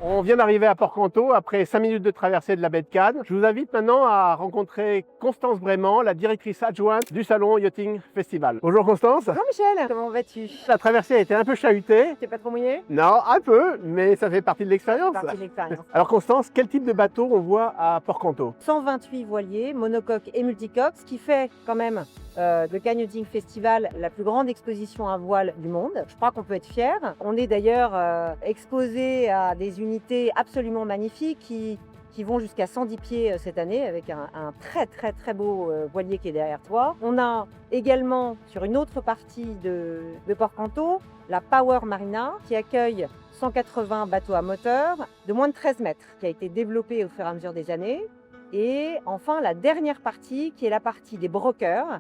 On vient d'arriver à Port-Canto après 5 minutes de traversée de la baie de Cannes. Je vous invite maintenant à rencontrer Constance Brément, la directrice adjointe du Salon Yachting Festival. Bonjour Constance. Bonjour Michel, comment vas-tu? La traversée a été un peu chahutée. T'es pas trop mouillé? Non, un peu, mais ça fait partie de l'expérience. Partie de l'expérience. Alors Constance, quel type de bateau on voit à Port-Canto? 128 voiliers, monocoque et multicoque, ce qui fait quand même de Cannes Yachting Festival la plus grande exposition à voile du monde. Je crois qu'on peut être fier. On est d'ailleurs exposé à des unités absolument magnifiques qui vont jusqu'à 110 pieds cette année avec un très beau voilier qui est derrière toi. On a également sur une autre partie de Port-Canto la Power Marina qui accueille 180 bateaux à moteur de moins de 13 mètres qui a été développée au fur et à mesure des années. Et enfin la dernière partie qui est la partie des brokers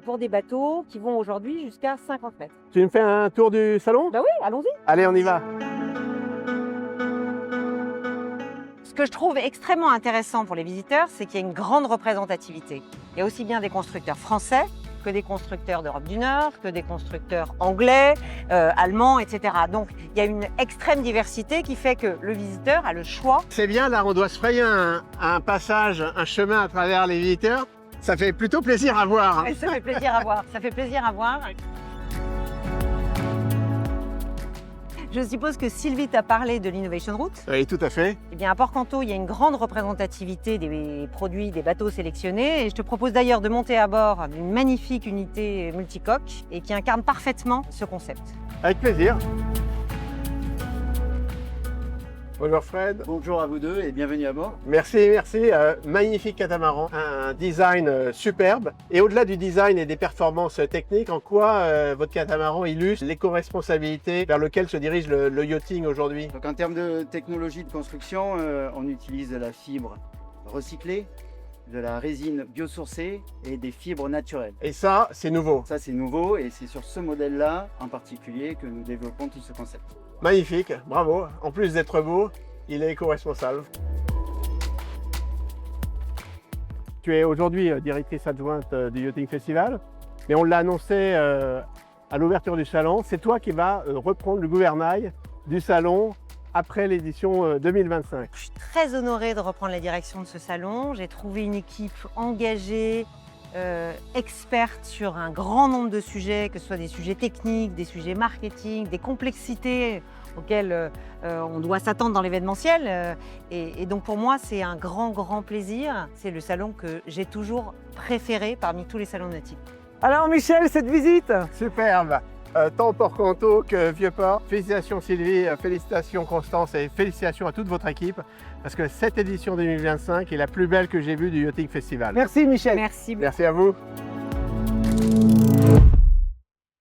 pour des bateaux qui vont aujourd'hui jusqu'à 50 mètres. Tu me fais un tour du salon? Bah oui, allons-y. Allez, on y va. Ce que je trouve extrêmement intéressant pour les visiteurs, c'est qu'il y a une grande représentativité. Il y a aussi bien des constructeurs français que des constructeurs d'Europe du Nord, que des constructeurs anglais, allemands, etc. Donc il y a une extrême diversité qui fait que le visiteur a le choix. C'est bien, là on doit se frayer un passage, un chemin à travers les visiteurs. Ça fait plutôt plaisir à voir. Et ça fait plaisir à voir. Ça fait plaisir à voir. Je suppose que Sylvie t'a parlé de l'Innovation Route. Oui, tout à fait. Eh bien, à Port-Canto, il y a une grande représentativité des produits, des bateaux sélectionnés. Et je te propose d'ailleurs de monter à bord d'une magnifique unité multicoque et qui incarne parfaitement ce concept. Avec plaisir. Bonjour Fred. Bonjour à vous deux et bienvenue à bord. Merci. Magnifique catamaran, un design superbe. Et au-delà du design et des performances techniques, en quoi votre catamaran illustre l'éco-responsabilité vers lequel se dirige le yachting aujourd'hui? Donc en termes de technologie de construction, on utilise de la fibre recyclée, de la résine biosourcée et des fibres naturelles. Et ça, c'est nouveau. Ça c'est nouveau et c'est sur ce modèle-là en particulier que nous développons tout ce concept. Magnifique, bravo. En plus d'être beau, il est éco-responsable. Tu es aujourd'hui directrice adjointe du Yachting Festival, mais on l'a annoncé à l'ouverture du salon. C'est toi qui vas reprendre le gouvernail du salon après l'édition 2025. Je suis très honorée de reprendre la direction de ce salon. J'ai trouvé une équipe engagée, experte sur un grand nombre de sujets, que ce soit des sujets techniques, des sujets marketing, des complexités auxquelles on doit s'attendre dans l'événementiel. Et donc pour moi, c'est un grand plaisir. C'est le salon que j'ai toujours préféré parmi tous les salons nautiques. Alors Michel, cette visite superbe, tant Port-Canto que Vieux-Port. Félicitations Sylvie, félicitations Constance et félicitations à toute votre équipe parce que cette édition 2025 est la plus belle que j'ai vue du Yachting Festival. Merci Michel. Merci beaucoup. Merci à vous.